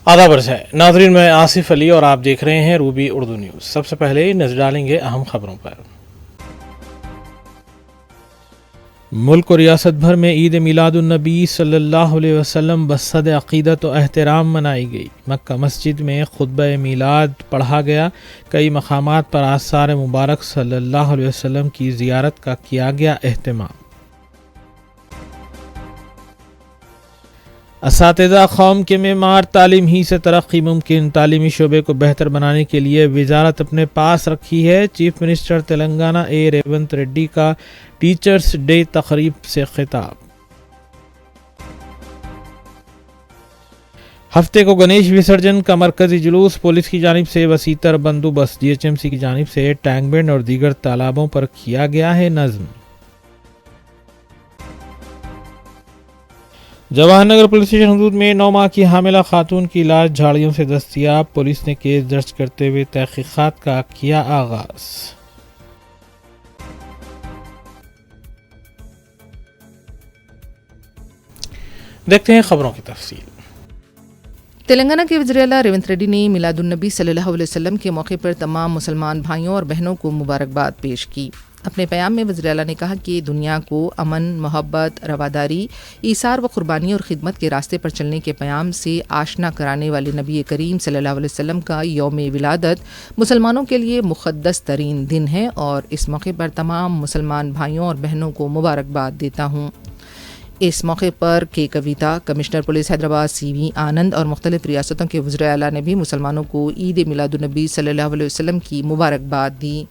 आदाब अर्ज़ है नाज़रीन, मैं आसिफ अली और आप देख रहे हैं रूबी उर्दू न्यूज़। सबसे पहले नजर डालेंगे अहम खबरों पर। मुल्क और रियासत भर में ईद मिलादुन्नबी सल्लल्लाहु अलैहि वसल्लम बसद अक़ीदत व एहतराम मनाई गई। मक्का मस्जिद में खुतबा मिलाद पढ़ा गया। कई मकामात पर आसार मुबारक सल्लल्लाहु अलैहि वसल्लम की ज़ियारत का किया गया एहतमाम। असातिज़ा कौम के मेमार तालीम ही से तरक्की मुमकिन। तालीमी शोबे को बेहतर बनाने के लिए वजारत अपने पास रखी है। चीफ मिनिस्टर तेलंगाना ए रेवंत रेड्डी का टीचर्स डे तकरीब से खिताब। हफ्ते को गणेश विसर्जन का मरकजी जुलूस। पुलिस की जानिब से वसीतर बंदोबस्त। GHMC की जानिब से टैंक बैंड और दीगर तालाबों पर किया गया है नज़्म। जवाहर नगर पुलिस स्टेशन हदूद में 9 माह की हामिला खातून की लाश झाड़ियों से दस्तयाब। पुलिस ने केस दर्ज करते हुए तहकीकात का किया आगाज। देखते हैं खबरों की तफसील। तेलंगाना के वज़ीर आला रेवंत रेड्डी ने मिलादुन्नबी सल्लल्लाहु अलैहि वसल्लम के मौके पर तमाम मुसलमान भाइयों और बहनों को मुबारकबाद पेश की। अपने पैगाम में वज़ीर आला ने कहा कि दुनिया को अमन, मोहब्बत, रवादारी, ईसार व कुर्बानी और ख़िदमत के रास्ते पर चलने के पैगाम से आशना कराने वाले नबी करीम सल्लल्लाहु अलैहि वसल्लम का यौम विलादत मुसलमानों के लिए मुक़द्दस तरीन दिन है और इस मौके पर तमाम मुसलमान भाइयों और बहनों को मुबारकबाद देता हूँ। इस मौके पर के कविता, कमिश्नर पुलिस हैदराबाद CV आनंद और मुख्तलिफ रियासतों के वज़ीर आला ने भी मुसलमानों को ईद मिलादुन्नबी सल्लल्लाहु अलैहि वसल्लम की मुबारकबाद दी।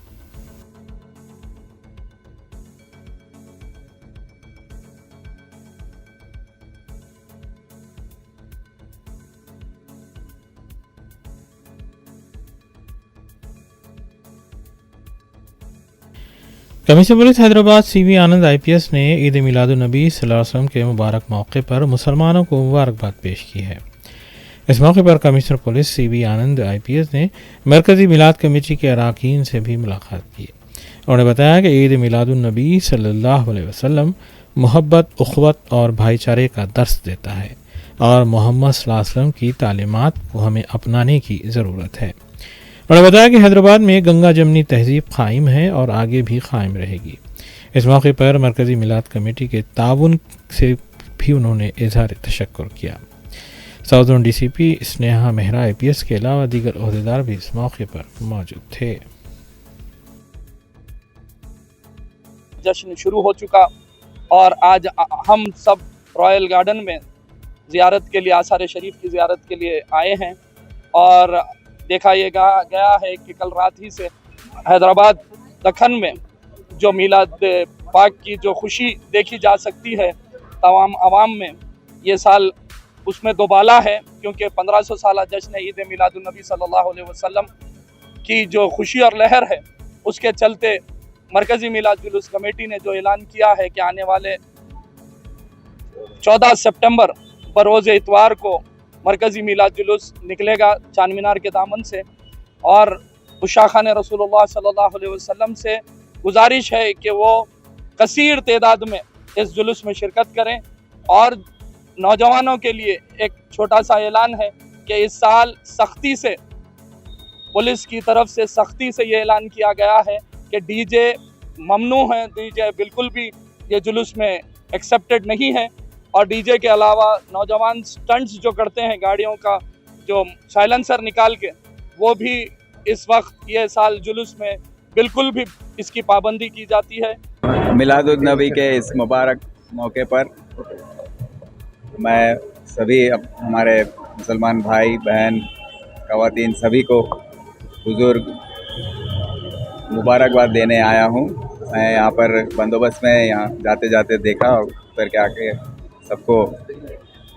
कमिश्नर पुलिस हैदराबाद CV आनंद IPS ने ईद मिलादुन्नबी सल्लल्लाहु अलैहि वसल्लम के मुबारक मौके पर मुसलमानों को मुबारकबाद पेश की है। इस मौके पर कमिश्नर पुलिस CV आनंद IPS ने मरकज़ी मिलाद कमेटी के अरकान से भी मुलाकात की। उन्होंने बताया कि ईद मिलादुन्नबी सल्लल्लाहु अलैहि वसल्लम मोहब्बत, उख़्वत और भाईचारे का दर्स देता है और मोहम्मद सल्लल्लाहु अलैहि वसल्लम की तालीमात को हमें अपनाने की ज़रूरत है। उन्होंने बताया कि हैदराबाद में गंगा जमनी तहजीब कायम है और आगे भी कायम रहेगी। इस मौके पर मरकज़ी मिलाद कमेटी के ताउन से भी उन्होंने इज़हार तशक्कुर किया। Southern DCP Sneha Mehra IPS के अलावा दीगर ओहदेदार भी इस मौके पर मौजूद थे। जश्न शुरू हो चुका और आज हम सब रॉयल गार्डन में ज़ियारत के लिए, आसार शरीफ की ज़ियारत के लिए आए हैं और देखा ये गया है कि कल रात ही से हैदराबाद दक्खन में जो मिलाद पाक की जो खुशी देखी जा सकती है तमाम आवाम में, ये साल उसमें दोबाला है क्योंकि 1500 साल जश्न ईद मिलादुन्नबी सल्लल्लाहु अलैहि वसल्लम की जो खुशी और लहर है उसके चलते मरकज़ी मिलाद जुलूस कमेटी ने जो ऐलान किया है कि आने वाले 14 सितंबर बरोज़ इतवार को मरकज़ी मिलाद जुलूस निकलेगा चांद मीनार के दामन से और उशाखान रसूलुल्लाह सल्लल्लाहु अलैहि वसल्लम से गुजारिश है कि वो कसीर तादाद में इस जुलूस में शिरकत करें। और नौजवानों के लिए एक छोटा सा ऐलान है कि इस साल सख्ती से पुलिस की तरफ से सख्ती से ये ऐलान किया गया है कि DJ ममनू है, DJ बिल्कुल भी ये जुलूस में एक्सेप्टेड नहीं है और DJ के अलावा नौजवान स्टंट्स जो करते हैं गाड़ियों का जो साइलेंसर निकाल के, वो भी इस वक्त ये साल जुलूस में बिल्कुल भी इसकी पाबंदी की जाती है। मिलादुन्नबी के इस मुबारक मौके पर मैं सभी हमारे मुसलमान भाई बहन ख़वातीन सभी को बुज़ुर्ग मुबारकबाद देने आया हूँ। मैं यहाँ पर बंदोबस्त में यहाँ जाते जाते देखा और उतर के आके सबको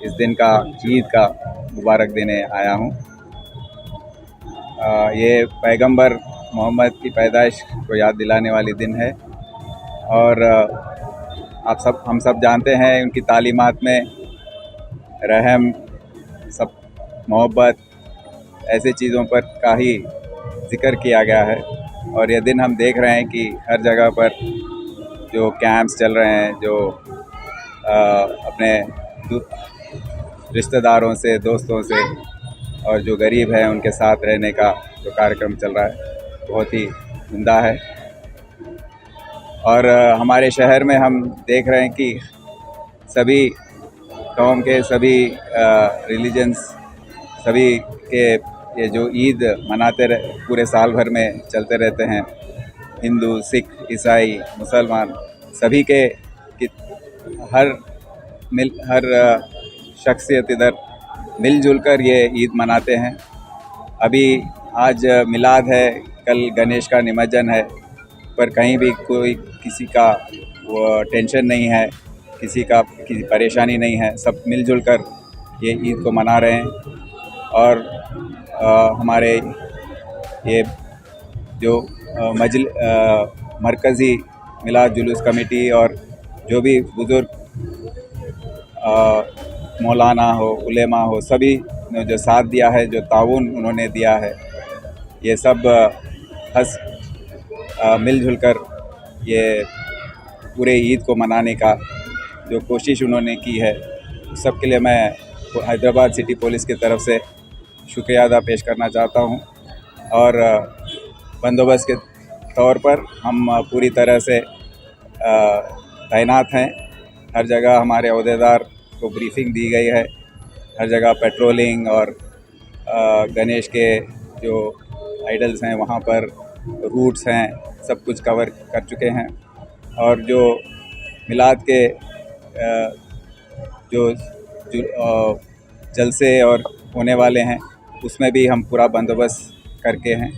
इस दिन का ईद का मुबारक देने आया हूँ। ये पैगंबर मोहम्मद की पैदाइश को याद दिलाने वाली दिन है और हम सब जानते हैं उनकी तालीमात में रहम, सब मोहब्बत ऐसे चीज़ों पर का ही ज़िक्र किया गया है। और ये दिन हम देख रहे हैं कि हर जगह पर जो कैंप्स चल रहे हैं, जो अपने रिश्तेदारों से, दोस्तों से और जो गरीब हैं उनके साथ रहने का जो कार्यक्रम चल रहा है बहुत ही उम्दा है। और हमारे शहर में हम देख रहे हैं कि सभी कौम के सभी रिलीजन्स सभी के ये जो ईद मनाते पूरे साल भर में चलते रहते हैं, हिंदू, सिख, ईसाई, मुसलमान सभी के हर शख्सियत इधर मिलजुल कर ये ईद मनाते हैं। अभी आज मिलाद है, कल गणेश का निमज्जन है, पर कहीं भी कोई किसी का वो टेंशन नहीं है, किसी परेशानी नहीं है, सब मिलजुल कर ये ईद को मना रहे हैं। और हमारे ये जो मरकज़ी मिलाद जुलूस कमेटी और जो भी बुज़ुर्ग मौलाना हो, उलेमा हो, सभी ने जो साथ दिया है, जो ताउन उन्होंने दिया है, ये सब मिलजुल कर ये पूरे ईद को मनाने का जो कोशिश उन्होंने की है, सब के लिए मैं हैदराबाद सिटी पुलिस की तरफ से शुक्रिया अदा पेश करना चाहता हूँ। और बंदोबस्त के तौर पर हम पूरी तरह से तैनात हैं। हर जगह हमारे अहदेदार को ब्रीफिंग दी गई है, हर जगह पेट्रोलिंग और गणेश के जो आइडल्स हैं वहाँ पर रूट्स हैं, सब कुछ कवर कर चुके हैं। और जो मिलाद के जो जलसे और होने वाले हैं उसमें भी हम पूरा बंदोबस्त करके हैं।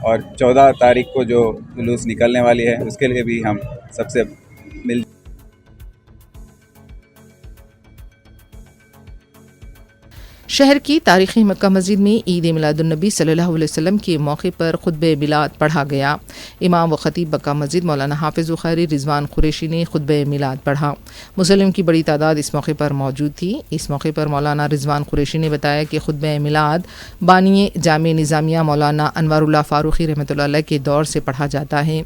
और 14 तारीख को जो जुलूस निकलने वाली है उसके लिए भी हम सबसे मिल शहर की तारीख़ी मक्का मस्जिद में ईद मिलादुन्नबी सल्लल्लाहु अलैहि वसल्लम के मौके पर खुतबे मिलाद पढ़ा गया। इमाम व ख़तीब मक्का मस्जिद मौलाना हाफिज़ बुखारी रिजवान कुरैशी ने खुतबे मिलाद पढ़ा। मुसल्लिम की बड़ी तादाद इस मौके पर मौजूद थी। इस मौके पर मौलाना रिजवान कुरैशी ने बताया कि खुतबे मिलाद बानी जामे निज़ामिया मौलाना अनवारुल्लाह फ़ारूक़ी रहमतुल्लाह अलैह के दौर से पढ़ा जाता है।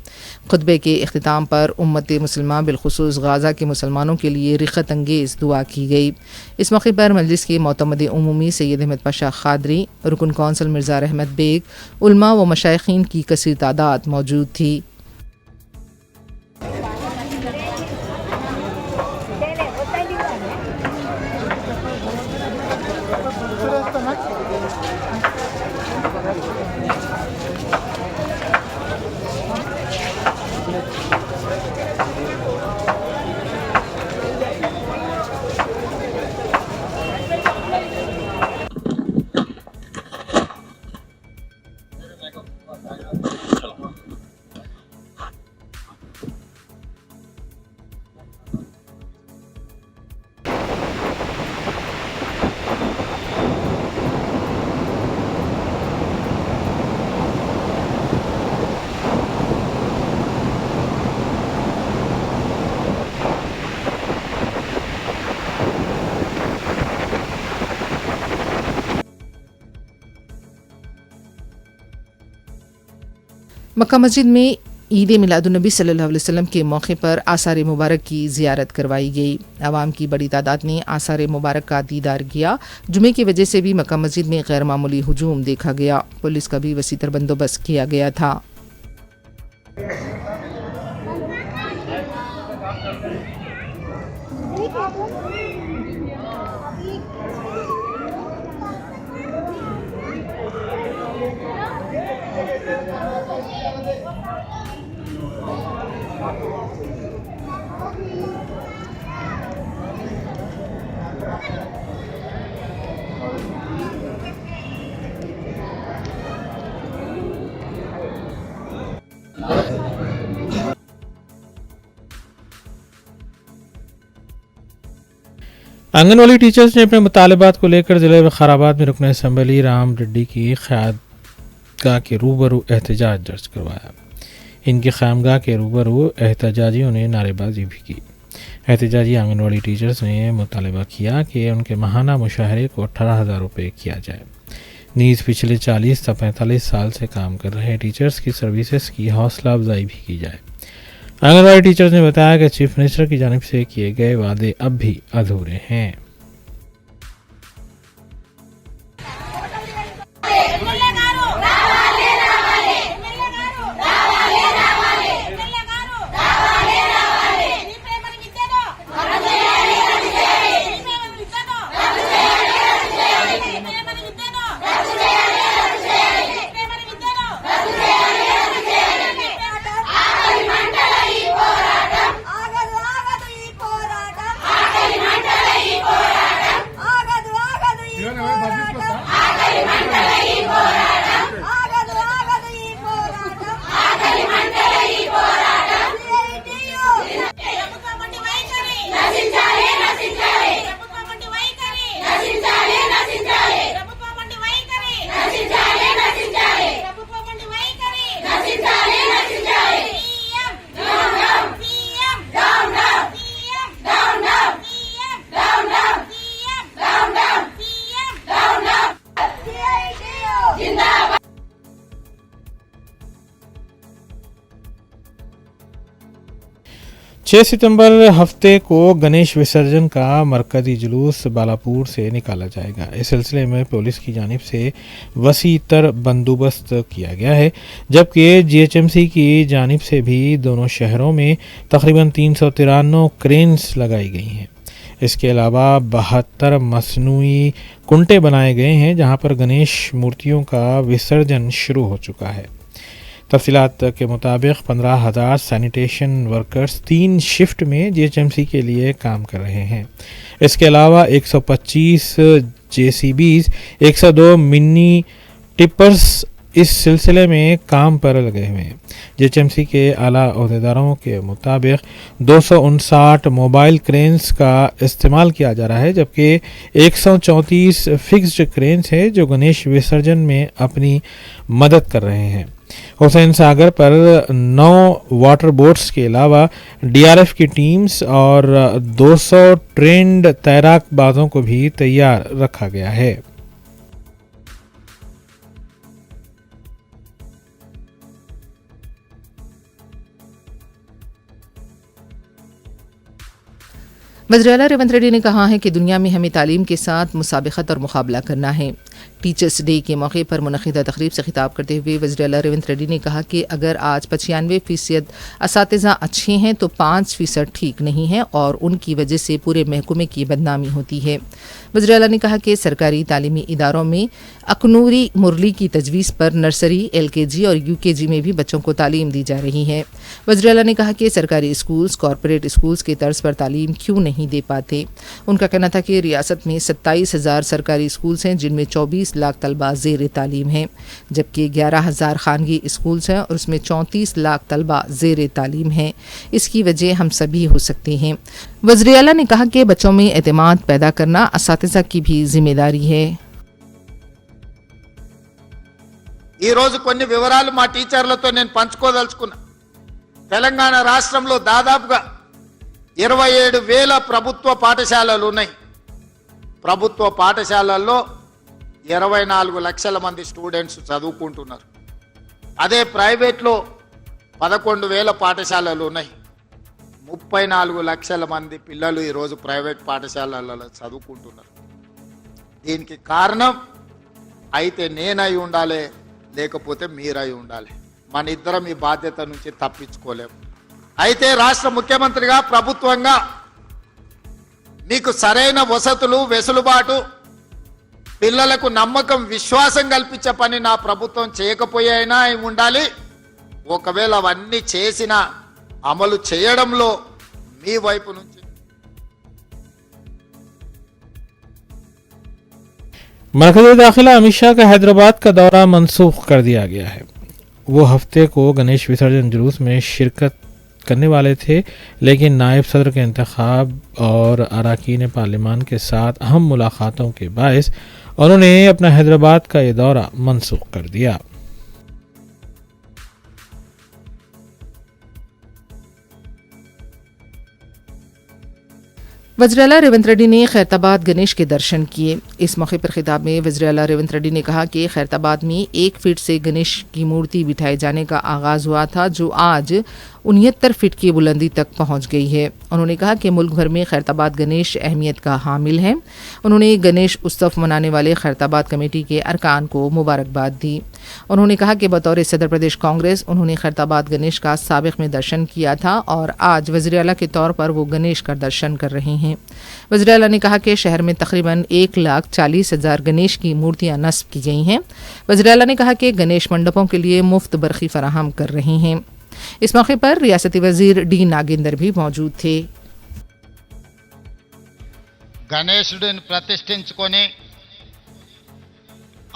खुतबे के इख्तिताम पर उम्मत मुसलमा बिलखुसूस गाज़ा के मुसलमानों के लिए रिख़त अंगेज़ दुआ की गई। इस मौके पर मजलिस के मोतमद उमूमी सैयद अहमद पाशा खादरी, रुकन कौंसल मिर्ज़ा रहमत बेग, उलमा व मशाइखीन की कसीर तादाद मौजूद थी। मक्का मस्जिद में ईद मिलादुन्नबी सल्लल्लाहु अलैहि वसल्लम के मौके पर आसार मुबारक की ज़ियारत करवाई गई। आवाम की बड़ी तादाद ने आसार मुबारक का दीदार किया। जुमे की वजह से भी मक्का मस्जिद में गैर मामूली हुजूम देखा गया। पुलिस का भी वसीतर बंदोबस्त किया गया था। आंगनवाड़ी टीचर्स ने अपने मुतालबात को लेकर ज़िले बखाराबाद में रुकन असम्बली राम रेड्डी की ख़यामगाह के रूबरू एहतजाज दर्ज करवाया। इनकी ख़यामगाह के रूबरू एहतजाजियों ने नारेबाजी भी की। एहतजाजी आंगनवाड़ी टीचर्स ने मुतालबा किया कि उनके माहाना मुशाहरे को 18,000 रुपये किया जाए। नीज़ पिछले 40 से 45 साल से काम कर रहे टीचर्स की सर्विसेज की हौसला अफजाई भी की जाए। आंगनवाड़ी टीचर्स ने बताया कि चीफ मिनिस्टर की जानिब से किए गए वादे अब भी अधूरे हैं। 6 सितंबर हफ्ते को गणेश विसर्जन का मरकजी जुलूस बालापुर से निकाला जाएगा। इस सिलसिले में पुलिस की जानिब से वसी तर बंदोबस्त किया गया है, जबकि जीएचएमसी की जानिब से भी दोनों शहरों में तकरीबन 393 क्रेन्स लगाई गई हैं। इसके अलावा 72 मसनूई कुंटे बनाए गए हैं, जहां पर गणेश मूर्तियों का विसर्जन शुरू हो चुका है। तफसीलात के मुताबिक 15,000 सैनिटेशन वर्कर्स 3 शिफ्ट में जीएचएमसी के लिए काम कर रहे हैं। इसके अलावा 125 जेसीबीज, 102 मिनी टिपर्स इस सिलसिले में काम पर लगे हुए हैं। जीएचएमसी के आला अहदेदारों के मुताबिक 259 मोबाइल क्रेन्स का इस्तेमाल किया जा रहा है, जबकि 134 फिक्स्ड क्रेन्स हैं जो गणेश विसर्जन में अपनी मदद कर रहे हैं। हुसैन सागर पर 9 वाटर बोट्स के अलावा डीआरएफ की टीम्स और 200 ट्रेंड तैराकबाजों को भी तैयार रखा गया है। वज़ीर-ए-आला रेवंत रेड्डी ने कहा है कि दुनिया में हमें तालीम के साथ मुसाबिकत और मुकाबला करना है। टीचर्स डे के मौके पर मुनक़िदा तक़रीब से खिताब करते हुए वज़ीर-ए-आला रेवंत रेड्डी ने कहा कि अगर आज 95% असातिज़ा अच्छे हैं तो 5% ठीक नहीं हैं और उनकी वजह से पूरे महकमे की बदनामी होती है। वज़ीर-ए-आला ने कहा कि सरकारी तालीमी इदारों में अकनूरी मुरली की तजवीज़ पर नर्सरी, एलकेजी और यूकेजी में भी बच्चों को तालीम दी जा रही है। वज़ीर-ए-आला ने कहा कि सरकारी स्कूल्स कॉरपोरेट स्कूल्स के तर्ज पर तालीम क्यों नहीं दे पाते। उनका कहना था कि रियासत में 27,000 सरकारी स्कूल्स हैं, जिनमें 24 लाख तलबा ज़ेर तालीम हैं, जबकि 11,000 खानगी स्कूल्स हैं और उसमें 34 लाख तलबा ज़ेर तालीम हैं। इसकी वजह हम सभी हो सकते हैं। वज़ीर-ए-आला ने कहा कि बच्चों में एतमाद पैदा करना असातिज़ा की भी जिम्मेदारी है। ఈ రోజు కొన్ని వివరాలు మా టీచర్లతో నేను పంచుకోదలుచుకున్నా। తెలంగాణ రాష్ట్రంలో దాదాపుగా 27,000 ప్రభుత్వ పాఠశాలలు ఉన్నాయి। ప్రభుత్వ పాఠశాలల్లో 24 లక్షల మంది స్టూడెంట్స్ చదువుకుంటున్నారు। అదే ప్రైవేట్లో 11,000 పాఠశాలలు ఉన్నాయి। 34 లక్షల మంది పిల్లలు ఈరోజు ప్రైవేట్ పాఠశాలలలో చదువుకుంటున్నారు। దీనికి కారణం అయితే నేనై ఉండాలి, లేకపోతే మీరై ఉండాలి। మన ఇద్దరం ఈ బాధ్యత నుంచి తప్పించుకోలేము। అయితే రాష్ట్ర ముఖ్యమంత్రిగా ప్రభుత్వంగా మీకు సరైన వసతులు, వెసులుబాటు, పిల్లలకు నమ్మకం, విశ్వాసం కల్పించే పని నా ప్రభుత్వం చేయకపోయినా ఉండాలి। ఒకవేళ అవన్నీ చేసినా అమలు చేయడంలో మీ వైపు నుంచి मरकज़ दाखिला अमित शाह का हैदराबाद का दौरा मनसूख कर दिया गया है। वो हफ्ते को गणेश विसर्जन जुलूस में शिरकत करने वाले थे, लेकिन नायब सदर के इंतखाब और अरकान पार्लिमान के साथ अहम मुलाकातों के बायस उन्होंने अपना हैदराबाद का ये दौरा मनसूख कर दिया। वज़ीर-ए-आला रेवंत रेड्डी ने खैरताबाद गणेश के दर्शन किए। इस मौके पर खिताब में वज़ीर-ए-आला रेवंत रेड्डी ने कहा कि खैरताबाद में 1 फीट से गणेश की मूर्ति बिठाए जाने का आगाज़ हुआ था, जो आज 69 फीट की बुलंदी तक पहुंच गई है। उन्होंने कहा कि मुल्क भर में खैरताबाद गणेश अहमियत का हामिल है। उन्होंने गणेश उत्सव मनाने वाले खैरताबाद कमेटी के अरकान को मुबारकबाद दी। उन्होंने कहा कि बतौर सदर प्रदेश कांग्रेस उन्होंने खैरताबाद गणेश का साबिक़ में दर्शन किया था और आज वज़ीर-ए-आला के तौर पर वो गणेश का दर्शन कर रहे हैं। वज़ीर-ए-आला ने कहा कि शहर में तकरीबन 1,40,000 गणेश की मूर्तियां नस्ब की गई हैं। वज़ीर-ए-आला ने कहा कि गणेश मंडपों के लिए मुफ्त बरखी फराहम कर रहे हैं। इस मौके पर रियासती वज़ीर डी नागेंदर भी मौजूद थे। గణేశుడిని ప్రతిష్ఠించుకొని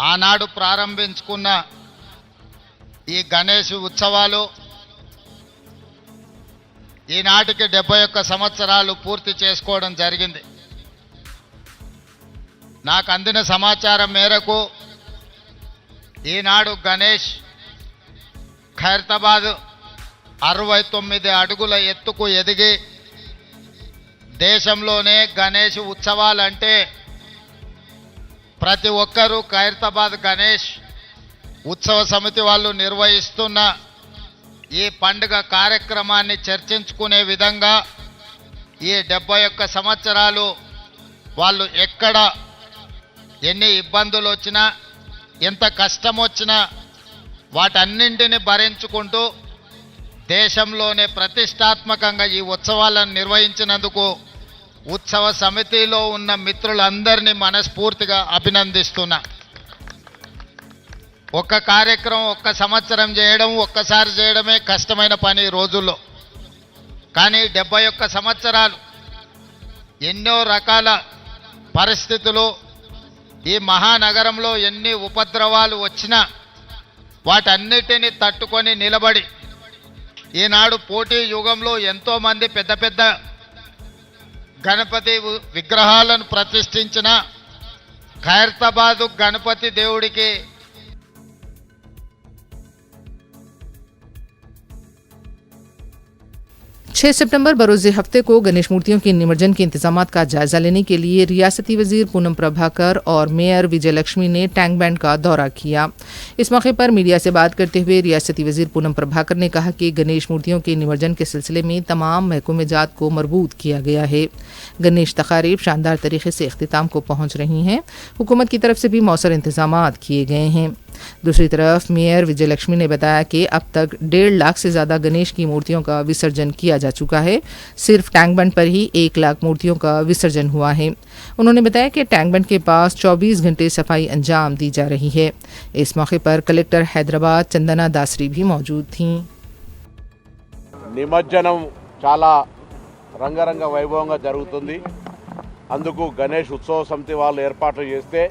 ఆనాడు ప్రారంభించుకున్న ఈ గణేష్ ఉత్సవాలు ఈనాటికి 71 సంవత్సరాలు పూర్తి చేసుకోవడం జరిగింది। నాకు అందిన సమాచారం మేరకు ఈనాడు గణేష్ ఖైరతాబాద్ 69 అడుగుల ఎత్తుకు ఎదిగి దేశంలోనే గణేష్ ఉత్సవాలంటే ప్రతి ఒక్కరూ ఖైరతాబాద్ గణేష్ ఉత్సవ సమితి వాళ్ళు నిర్వహిస్తున్న ఈ పండుగ కార్యక్రమాన్ని చర్చించుకునే విధంగా ఈ 71 సంవత్సరాలు వాళ్ళు ఎక్కడ ఎన్ని ఇబ్బందులు వచ్చినా ఎంత కష్టం వచ్చినా వాటన్నింటిని భరించుకుంటూ దేశంలోనే ప్రతిష్టాత్మకంగా ఈ ఉత్సవాలను నిర్వహించినందుకు ఉత్సవ సమితిలో ఉన్న మిత్రులందరినీ మనస్ఫూర్తిగా అభినందిస్తున్నా. ఒక్క కార్యక్రమం ఒక్క సంవత్సరం చేయడం ఒక్కసారి చేయడమే కష్టమైన పని ఈ రోజుల్లో. కానీ 71 సంవత్సరాలు ఎన్నో రకాల పరిస్థితులు, ఈ మహానగరంలో ఎన్ని ఉపద్రవాలు వచ్చినా వాటన్నిటిని తట్టుకొని నిలబడి ఈనాడు పోటీ యుగంలో ఎంతోమంది పెద్ద పెద్ద గణపతి విగ్రహాలను ప్రతిష్ఠించిన ఖైరతాబాదు గణపతి దేవుడికి 6 सितंबर बरोज़ हफ्ते को गणेश मूर्तियों के निमज्जन के इंतजामात का जायजा लेने के लिए रियासती वजीर पूनम प्रभाकर और मेयर विजय लक्ष्मी ने टैंक बैंड का दौरा किया। इस मौके पर मीडिया से बात करते हुए रियासती वजीर पूनम प्रभाकर ने कहा कि गणेश मूर्तियों के निमज्जन के सिलसिले में तमाम महकूम जात को मरबूत किया गया है। गणेश तकारीब शानदार तरीके से इख्तिताम को पहुँच रही हैं। हुकूमत की तरफ से भी मौसर इंतजामात किए गए हैं। दूसरी तरफ मेयर विजय लक्ष्मी ने बताया कि अब तक 1.5 लाख से ज़्यादा गणेश की मूर्तियों का विसर्जन किया जा चुका है। सिर्फ टैंक बंड पर ही 1 लाख मूर्तियों का विसर्जन हुआ है। उन्होंने बताया कि टैंक बंड के पास 24 घंटे सफाई अंजाम दी जा रही है। इस मौके पर कलेक्टर हैदराबाद चंदना दासरी भी मौजूद थीं। నిమజ్జనం చాలా రంగరంగ వైభవంగా జరుగుతుంది. అందుకు గణేష్ ఉత్సవ సమితి వాళ్ళు ఏర్పాట్లు చేస్తే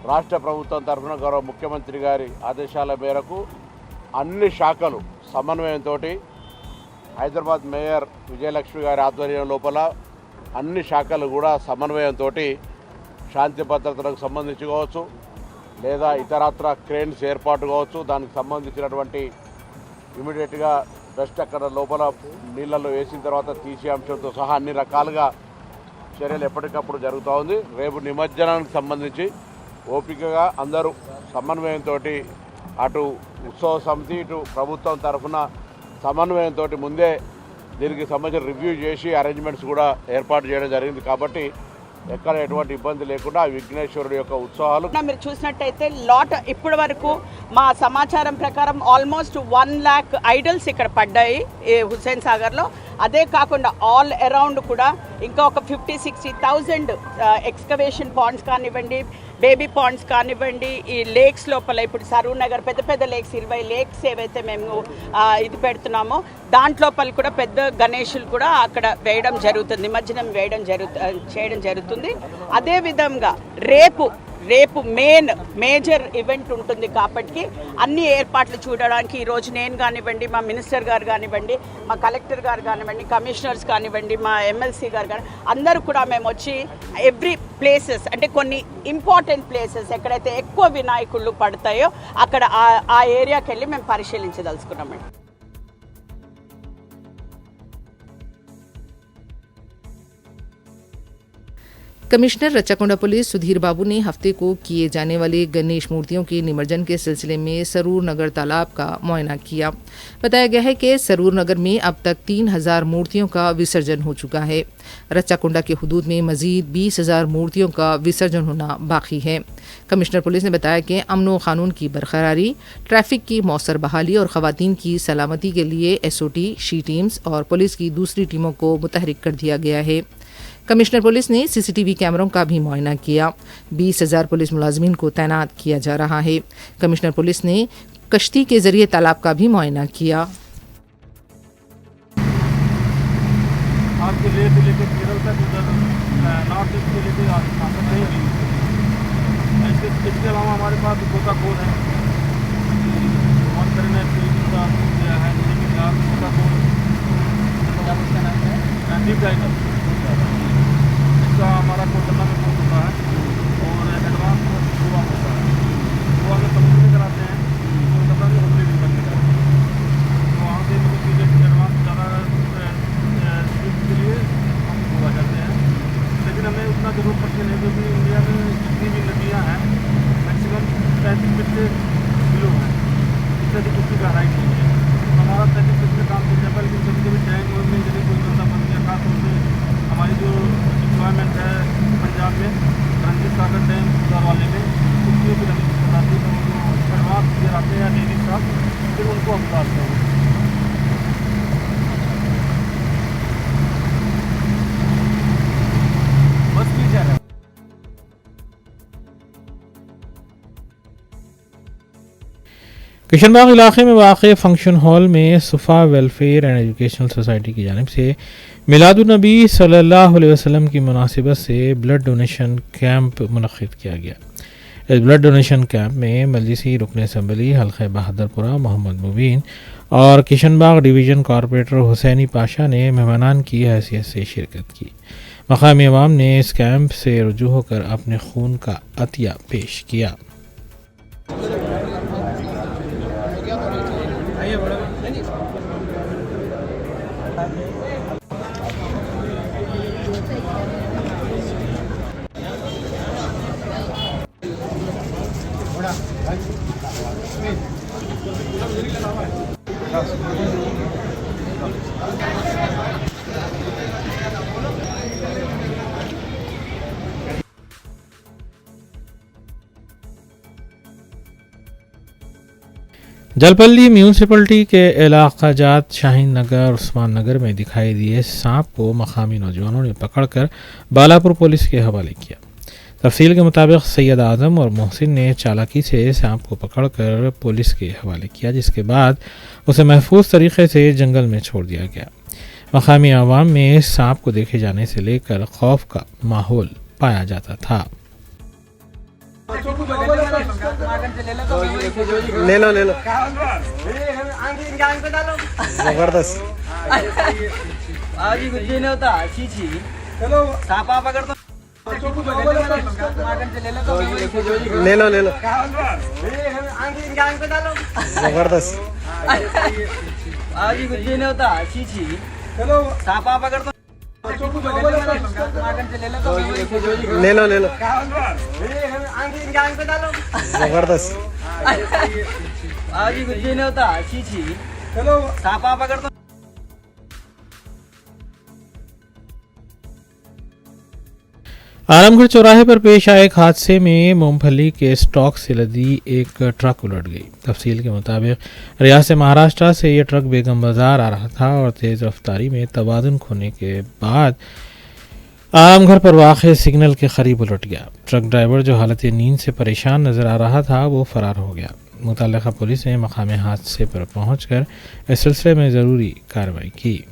రాష్ట్ర ప్రభుత్వం తరఫున గౌరవ ముఖ్యమంత్రి గారి ఆదేశాల మేరకు అన్ని శాఖలు సమన్వయంతో హైదరాబాద్ మేయర్ విజయలక్ష్మి గారి ఆధ్వర్యం లోపల అన్ని శాఖలు కూడా సమన్వయంతో శాంతి భద్రతలకు సంబంధించి కావచ్చు లేదా ఇతరత్ర క్రేన్స్ ఏర్పాటు కావచ్చు, దానికి సంబంధించినటువంటి ఇమీడియట్గా డస్ట్ అక్కడ లోపల నీళ్ళల్లో వేసిన తర్వాత తీసే అంశంతో సహా అన్ని రకాలుగా చర్యలు ఎప్పటికప్పుడు జరుగుతూ ఉంది. రేపు నిమజ్జనానికి సంబంధించి ఓపికగా అందరూ సమన్వయంతో అటు ఉత్సవ సమితి ఇటు ప్రభుత్వం తరఫున సమన్వయంతో ముందే దీనికి సంబంధించిన రివ్యూ చేసి అరేంజ్మెంట్స్ కూడా ఏర్పాటు చేయడం జరిగింది. కాబట్టి ఎక్కడ ఎటువంటి ఇబ్బంది లేకుండా విఘ్నేశ్వరుడు యొక్క ఉత్సవాలు మీరు చూసినట్టయితే లాట్ ఇప్పటి వరకు మా సమాచారం ప్రకారం ఆల్మోస్ట్ 1 లాక్ ఐడల్స్ ఇక్కడ పడ్డాయి హుస్సేన్ సాగర్లో. అదే కాకుండా ఆల్ అరౌండ్ కూడా ఇంకా ఒక 50-60,000 ఎక్స్కవేషన్ పాండ్స్ కానివ్వండి, బేబీ పాండ్స్ కానివ్వండి, ఈ లేక్స్ లోపల ఇప్పుడు సరూర్ నగర్ పెద్ద పెద్ద లేక్స్ 20 లేక్స్ ఏవైతే మేము ఇది పెడుతున్నామో దాంట్లోపల కూడా పెద్ద గణేషులు కూడా అక్కడ వేయడం జరుగుతుంది, నిమజ్జనం చేయడం జరుగుతుంది. అదేవిధంగా రేపు మేజర్ ఈవెంట్ ఉంటుంది కాబట్టి అన్ని ఏర్పాట్లు చూడడానికి ఈరోజు నేను కానివ్వండి, మా మినిస్టర్ గారు కానివ్వండి, మా కలెక్టర్ గారు కానివ్వండి, కమిషనర్స్ కానివ్వండి, మా ఎమ్మెల్సీ గారు కానివ్వండి, అందరూ కూడా మేము వచ్చి ఎవ్రీ ప్లేసెస్ అంటే కొన్ని ఇంపార్టెంట్ ప్లేసెస్ ఎక్కడైతే ఎక్కువ వినాయకుళ్ళు పడతాయో అక్కడ ఆ ఏరియాకి వెళ్ళి మేము పరిశీలించదలుచుకున్నామండి. कमिश्नर रच्चाकुंडा पुलिस सुधीर बाबू ने हफ्ते को किए जाने वाले गणेश मूर्तियों के निमज्जन के सिलसिले में सरूर नगर तालाब का मुआयना किया। बताया गया है कि सरूर नगर में अब तक 3,000 मूर्तियों का विसर्जन हो चुका है। रच्चाकुंडा के हुदूद में मजीद 20,000 मूर्तियों का विसर्जन होना बाकी है। कमिश्नर पुलिस ने बताया कि अमन व कानून की बरकरारी, ट्रैफिक की मौसर बहाली और ख़वातीन की सलामती के लिए SOT, शी टीम्स और पुलिस की दूसरी टीमों को मुतहरिक कर दिया गया है। कमिश्नर पुलिस ने CCTV कैमरों का भी मुआयना किया। 20,000 पुलिस मुलाजमीन को तैनात किया जा रहा है। कमिश्नर पुलिस ने कश्ती के जरिए तालाब का भी मुआयना किया। आपके लिए से लेकर केरल तक उधर नॉर्थ ईस्ट के लिए आसपास नहीं हुई। इसके अलावा हमारे पास गोताखोर है, का है गोताखोर, उसका नाम है रणदीप टाइगर, इसका हमारा कोलकाता में कोर्स होता है और एडवांस गोवा होता है। गोवा में समुद्र में कराते हैं, कोलकाता में होटल भी करने का, तो वहाँ से मतलब कि एडवांस ज़्यादा के लिए हम गोवा जाते हैं। लेकिन हमें उतना जरूरत पड़ती नहीं क्योंकि इंडिया में जितनी भी नदियाँ हैं मैक्सिमम 35 फीट से बिलो हैं, इससे भी कुछ गहराई नहीं है। हमारा तहरीक से काम चल जाता है, लेकिन कभी कभी टैंक और में यदि कोई बंदा बन गया, खासतौर से हमारी जो डिप्लॉयमेंट है पंजाब में रंजीत सागर डैम वाले में, उसकी भी रंजीत बताती है, तो एडवांस क्लियर आते हैं डेली स्टाफ, फिर उनको हम डालते हैं। बस भी जा रहा है। किशनबाग इलाके में वाक़ फंक्शन हॉल में सुफ़ा वेलफेयर एंड एजुकेशनल सोसाइटी की जानिब से मिलादुन्नबी सल्लल्लाहु अलैहि वसल्लम की मुनासिबत से ब्लड डोनेशन कैंप मुनक़्क़िद किया गया। इस ब्लड डोनेशन कैंप में मजलिसी रुकन असम्बली हल्क़ा बहादुरपुरा मोहम्मद मुबीन और किशनबाग डिवीज़न कॉरपोरेटर हुसैनी पाशा ने मेहमानान की हैसियत से शिरकत की। मकामी अवाम ने इस कैंप से रुजू होकर अपने खून का अतिया पेश किया। जलपल्ली म्यूनसिपलिटी के इलाका जात शाहीन नगर उस्मान नगर में दिखाई दिए सांप को मकामी नौजवानों ने पकड़कर बालापुर पुलिस के हवाले किया। तफसील के मुताबिक सैयद आजम और मोहसिन ने चालाकी से सांप को पकड़कर पुलिस के हवाले किया, जिसके बाद उसे महफूज तरीके से जंगल में छोड़ दिया गया। मकामी आवाम में सांप को देखे जाने से लेकर खौफ का माहौल पाया जाता था। ले लो जबरदस्त आज ही कुछ नहीं होता। सांपा पकड़ तो ले लो जबरदस्त आज ही कुछ नहीं होता। सांपा पकड़ तो ले लो जबरदस्त आज ही कुछ नहीं होता। सांपा पकड़ तो आलमगढ़ चौराहे पर पेश आए एक हादसे में मूंगफली के स्टॉक से लदी एक ट्रक उलट गई। तफसील के मुताबिक रियासत महाराष्ट्र से यह ट्रक बेगम बाजार आ रहा था और तेज़ रफ्तारी में तवाज़ुन खोने के बाद आलमगढ़ पर वाक़ सिग्नल के करीब उलट गया। ट्रक ड्राइवर जो हालत नींद से परेशान नज़र आ रहा था वो फ़रार हो गया। मुतल्लिक़ा पुलिस ने मकामी हादसे पर पहुँचकर इस सिलसिले में ज़रूरी कार्रवाई की।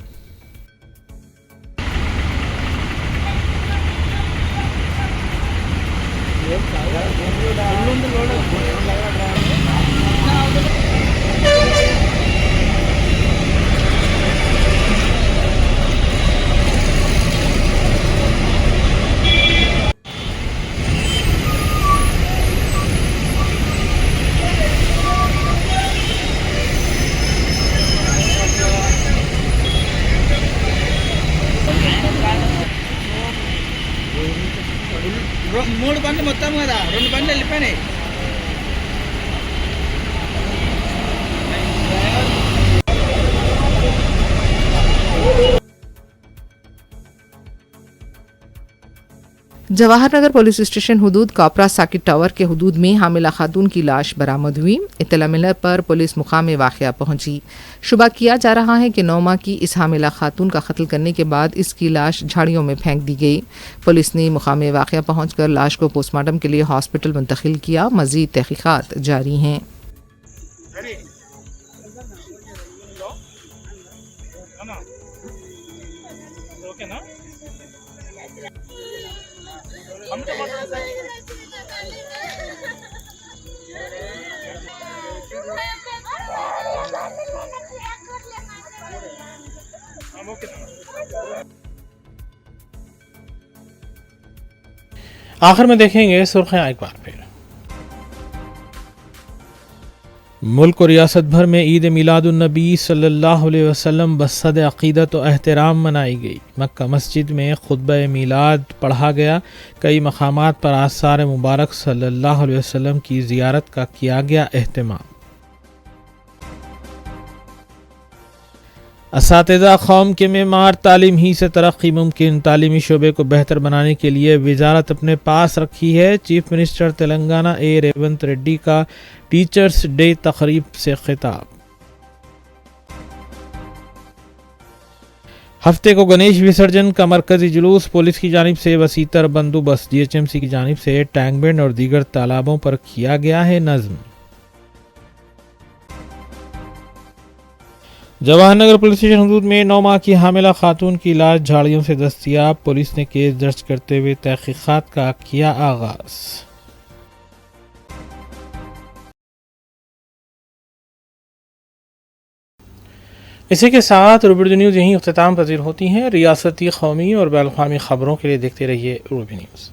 మూడు బండ్లు మొత్తం కదా, 2 బండ్లు వెళ్ళిపోయినాయి. Jawahar Nagar police station हुदूद Kapra socket tower के हुदूद में हामिला खातून की लाश बरामद हुई। इत्तला मिलने पर पुलिस मुकाम वाक़या पहुंची। शुबा किया जा रहा है कि 9 माह की इस हामिला खातून का कत्ल करने के बाद इसकी लाश झाड़ियों में फेंक दी गई। पुलिस ने मुकाम वाक़या पहुंचकर लाश को पोस्टमार्टम के लिए हॉस्पिटल मुंतकिल किया। मज़ीद तहक़ीक़ात जारी हैं। आखिर में देखेंगे सुर्खियां एक बार फिर। मुल्क और रियासत भर में ईद मिलादुन्नबी सल्लल्लाहु अलैहि वसल्लम बसद अक़ीदत व एहतराम मनाई गई। मक्का मस्जिद में खुतबा मिलाद पढ़ा गया। कई मकामात पर आसार मुबारक सल्लल्लाहु अलैहि वसल्लम की ज़ियारत का किया गया एहतमाम। असातिज़ा कौम के मेमार तालीम ही से तरक्की मुमकिन, तालीमी शोबे को बेहतर बनाने के लिए वजारत अपने पास रखी है। चीफ मिनिस्टर तेलंगाना रेवंत रेड्डी का टीचर्स डे तकरीब से खिताब। हफ्ते को गणेश विसर्जन का मरकजी जुलूस, पुलिस की जानिब से वसीतर बंदोबस्त, GHMC की जानिब से टैंक बैंड और दीगर तालाबों पर किया गया है नज्म। जवाहर नगर पुलिस स्टेशन हदूद में 9 माह की हामिला खातून की लाश झाड़ियों से दस्तयाब, पुलिस ने केस दर्ज करते हुए तहकीकात का किया आगाज। इसी के साथ रूबी न्यूज़ यहीं अख्तिताम पजीर होती हैं। रियासती, कौमी और बैनुल-अक़वामी खबरों के लिए देखते रहिए रूबी न्यूज़।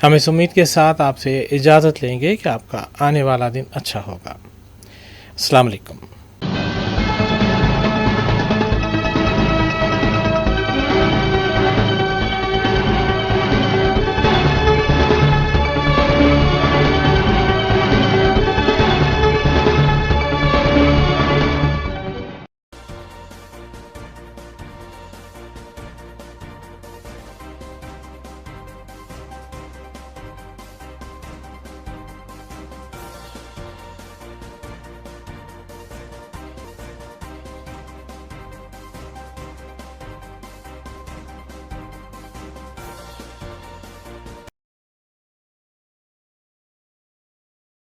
हम इस उम्मीद के साथ आपसे इजाज़त लेंगे कि आपका आने वाला दिन अच्छा होगा। अस्सलाम वालेकुम।